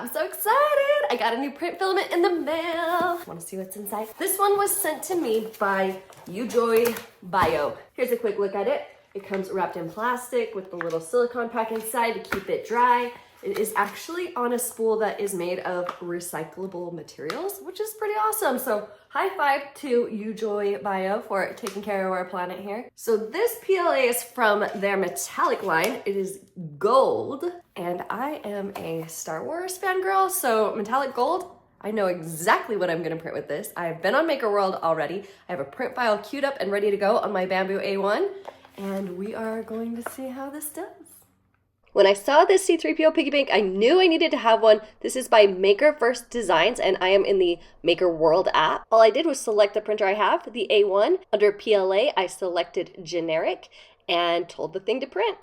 I'm so excited. I got a new print filament in the mail. Want to see what's inside? This one was sent to me by UJOYBIO. Here's a quick look at it. It comes wrapped in plastic with the little silicone pack inside to keep it dry. It is actually on a spool that is made of recyclable materials, which is pretty awesome. So high five to UJOYBIO for taking care of our planet here. So this PLA is from their metallic line. It is gold, and I am a Star Wars fangirl, so metallic gold, I know exactly what I'm gonna print with this. I've been on Maker World already. I have a print file queued up and ready to go on my Bambu A1, and we are going to see how this does. When I saw this C3PO piggy bank, I knew I needed to have one. This is by MakerVerse Designs, and I am in the Maker World app. All I did was select the printer I have, the A1. Under PLA, I selected generic and told the thing to print.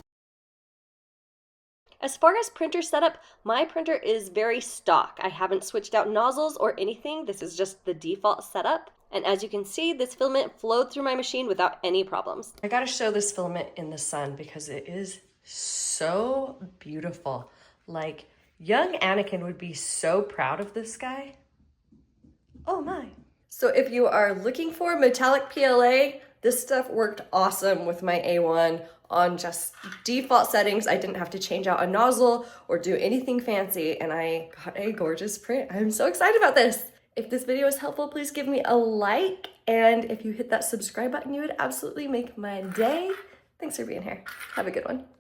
As far as printer setup, my printer is very stock. I haven't switched out nozzles or anything. This is just the default setup. And as you can see, this filament flowed through my machine without any problems. I gotta show this filament in the sun because it is so beautiful. Like, young Anakin would be so proud of this guy. Oh my. So if you are looking for metallic PLA, this stuff worked awesome with my A1 on just default settings. I didn't have to change out a nozzle or do anything fancy, and I got a gorgeous print. I'm so excited about this. If this video was helpful, please give me a like, and if you hit that subscribe button, you would absolutely make my day. Thanks for being here. Have a good one.